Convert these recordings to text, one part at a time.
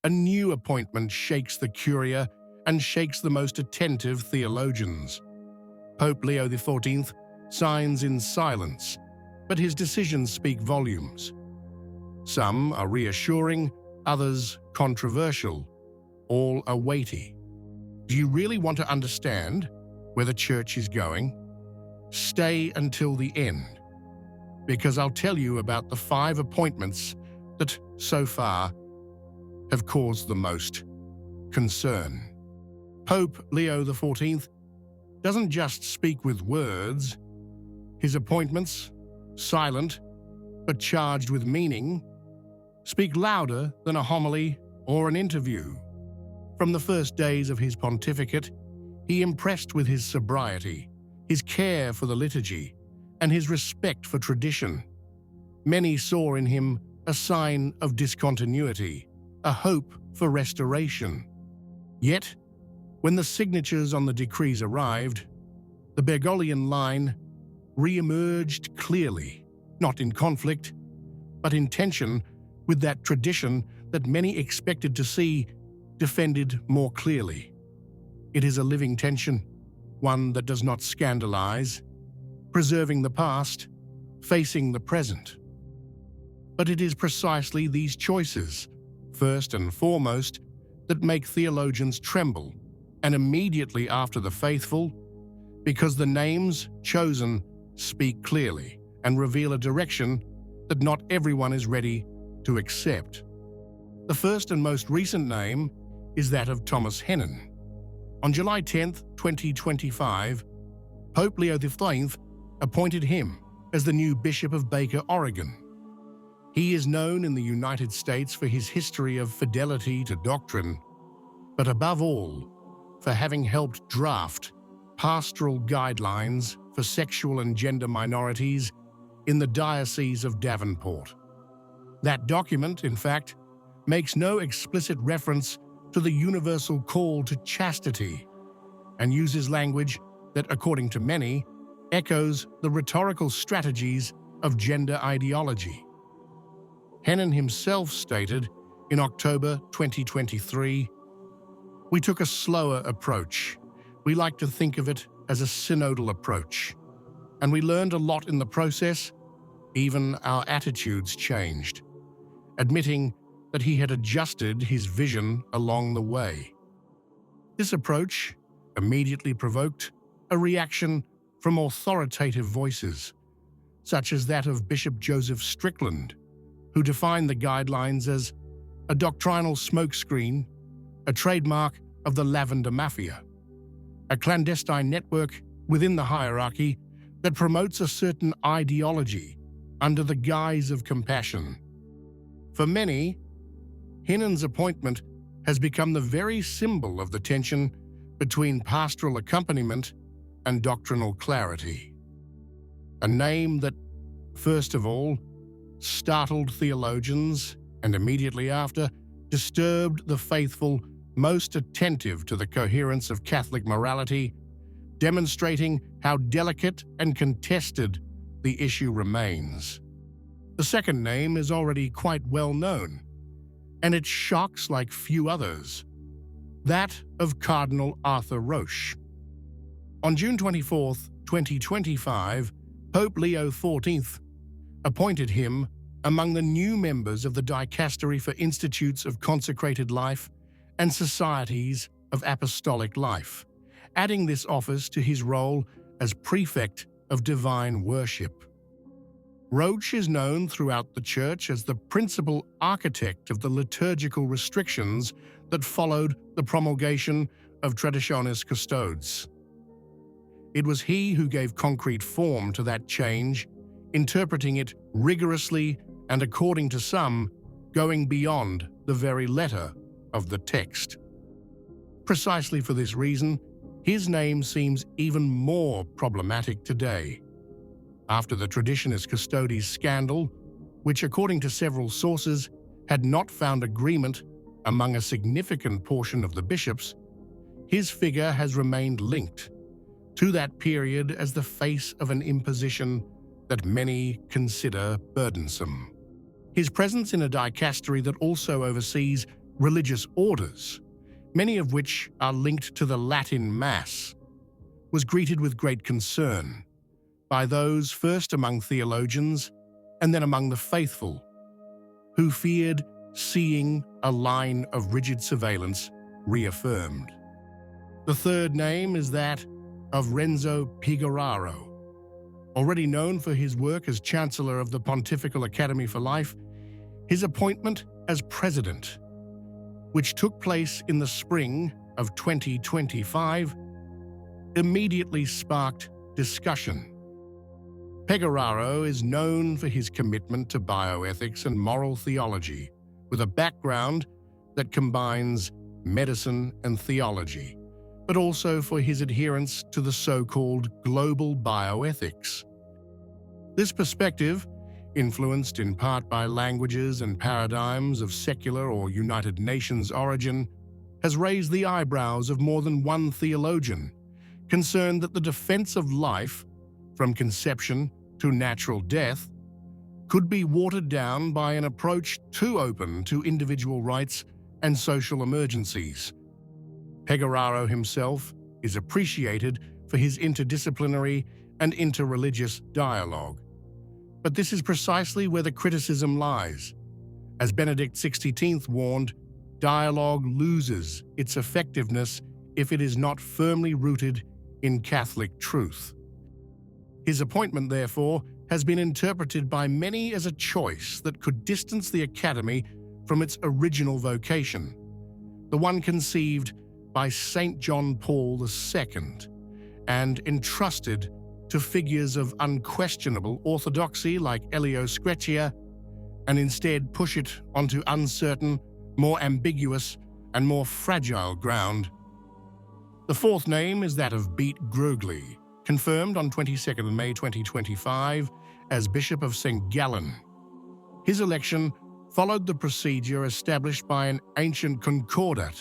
A new appointment shakes the curia and shakes the most attentive theologians. Pope Leo XIV signs in silence, but his decisions speak volumes. Some are reassuring, others controversial, all are weighty. Do you really want to understand where the Church is going? Stay until the end, because I'll tell you about the 5 appointments that, so far, have caused the most concern. Pope Leo XIV doesn't just speak with words. His appointments, silent but charged with meaning, speak louder than a homily or an interview. From the first days of his pontificate, he impressed with his sobriety, his care for the liturgy, and his respect for tradition. Many saw in him a sign of discontinuity, a hope for restoration. Yet, when the signatures on the decrees arrived, the Bergoglian line re-emerged clearly, not in conflict, but in tension with that tradition that many expected to see defended more clearly. It is a living tension, one that does not scandalize, preserving the past, facing the present. But it is precisely these choices, first and foremost, that make theologians tremble, and immediately after the faithful, because the names chosen speak clearly and reveal a direction that not everyone is ready to accept. The first and most recent name is that of Thomas Hennen. On July 10, 2025, Pope Leo XIV appointed him as the new Bishop of Baker, Oregon. He is known in the United States for his history of fidelity to doctrine, but above all, for having helped draft pastoral guidelines for sexual and gender minorities in the Diocese of Davenport. That document, in fact, makes no explicit reference to the universal call to chastity and uses language that, according to many, echoes the rhetorical strategies of gender ideology. Hennen himself stated in October 2023, "We took a slower approach. We like to think of it as a synodal approach. And we learned a lot in the process. Even our attitudes changed," admitting that he had adjusted his vision along the way. This approach immediately provoked a reaction from authoritative voices, such as that of Bishop Joseph Strickland, who defined the guidelines as a doctrinal smokescreen, a trademark of the Lavender Mafia, a clandestine network within the hierarchy that promotes a certain ideology under the guise of compassion. For many, Hennen's appointment has become the very symbol of the tension between pastoral accompaniment and doctrinal clarity. A name that, first of all, startled theologians and immediately after disturbed the faithful most attentive to the coherence of Catholic morality, demonstrating how delicate and contested the issue remains. The second name is already quite well known, and it shocks like few others, that of Cardinal Arthur Roche. On June 24, 2025, Pope Leo XIV appointed him among the new members of the Dicastery for Institutes of Consecrated Life and Societies of Apostolic Life, adding this office to his role as Prefect of Divine Worship. Roche is known throughout the Church as the principal architect of the liturgical restrictions that followed the promulgation of Traditionis Custodes. It was he who gave concrete form to that change, interpreting it rigorously and, according to some, going beyond the very letter of the text. Precisely for this reason, his name seems even more problematic today. After the Traditionis Custodes scandal, which according to several sources had not found agreement among a significant portion of the bishops, his figure has remained linked to that period as the face of an imposition that many consider burdensome. His presence in a dicastery that also oversees religious orders, many of which are linked to the Latin Mass, was greeted with great concern by those first among theologians and then among the faithful, who feared seeing a line of rigid surveillance reaffirmed. The third name is that of Renzo Pigoraro. Already known for his work as Chancellor of the Pontifical Academy for Life, his appointment as president, which took place in the spring of 2025, immediately sparked discussion. Pegoraro is known for his commitment to bioethics and moral theology, with a background that combines medicine and theology, but also for his adherence to the so-called global bioethics. This perspective, influenced in part by languages and paradigms of secular or United Nations origin, has raised the eyebrows of more than one theologian, concerned that the defense of life, from conception to natural death, could be watered down by an approach too open to individual rights and social emergencies. Pegoraro himself is appreciated for his interdisciplinary and interreligious dialogue. But this is precisely where the criticism lies. As Benedict XVI warned, dialogue loses its effectiveness if it is not firmly rooted in Catholic truth. His appointment, therefore, has been interpreted by many as a choice that could distance the Academy from its original vocation, the one conceived by St. John Paul II and entrusted to figures of unquestionable orthodoxy like Elio Screccia, and instead push it onto uncertain, more ambiguous, and more fragile ground. The fourth name is that of Beat Grugli, confirmed on 22nd May 2025 as Bishop of St. Gallen. His election followed the procedure established by an ancient concordat,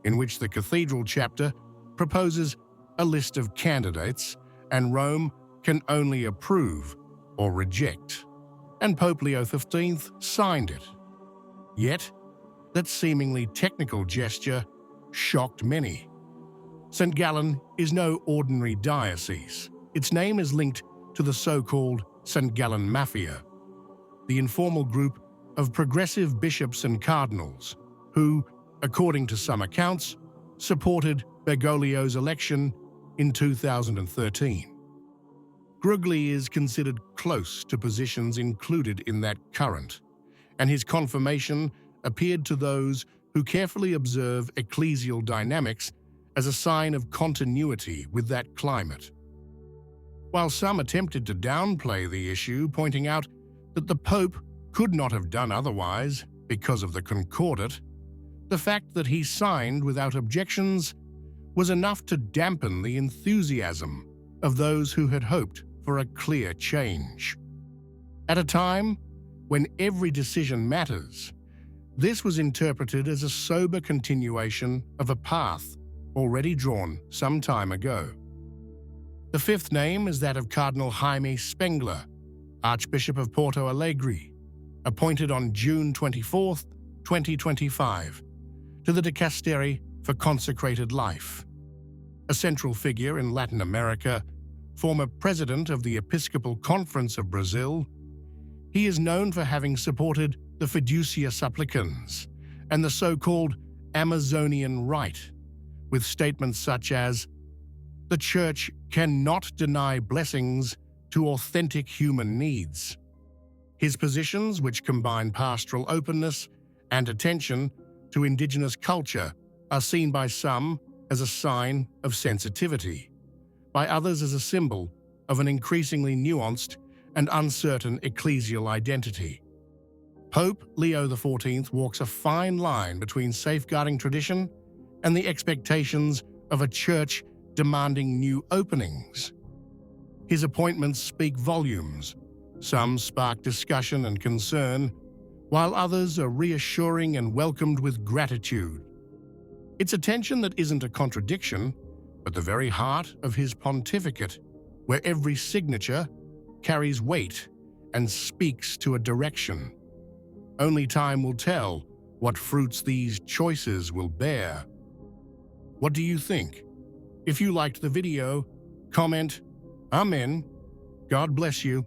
in which the cathedral chapter proposes a list of candidates and Rome can only approve or reject, and Pope Leo XV signed it. Yet, that seemingly technical gesture shocked many. St. Gallen is no ordinary diocese. Its name is linked to the so-called St. Gallen Mafia, the informal group of progressive bishops and cardinals who, according to some accounts, supported Bergoglio's election in 2013. Grugli is considered close to positions included in that current, and his confirmation appeared to those who carefully observe ecclesial dynamics as a sign of continuity with that climate. While some attempted to downplay the issue, pointing out that the Pope could not have done otherwise because of the Concordat, the fact that he signed without objections was enough to dampen the enthusiasm of those who had hoped for a clear change. At a time when every decision matters, this was interpreted as a sober continuation of a path already drawn some time ago. The fifth name is that of Cardinal Jaime Spengler, Archbishop of Porto Alegre, appointed on June 24, 2025, to the Dicastery for Consecrated Life. A central figure in Latin America, former president of the Episcopal Conference of Brazil, he is known for having supported the Fiducia Supplicans and the so-called Amazonian Rite, with statements such as, "The Church cannot deny blessings to authentic human needs." His positions, which combine pastoral openness and attention to indigenous culture, are seen by some as a sign of sensitivity, by others as a symbol of an increasingly nuanced and uncertain ecclesial identity. Pope Leo XIV walks a fine line between safeguarding tradition and the expectations of a church demanding new openings. His appointments speak volumes. Some spark discussion and concern, while others are reassuring and welcomed with gratitude. It's a tension that isn't a contradiction, but the very heart of his pontificate, where every signature carries weight and speaks to a direction. Only time will tell what fruits these choices will bear. What do you think? If you liked the video, comment, Amen. God bless you.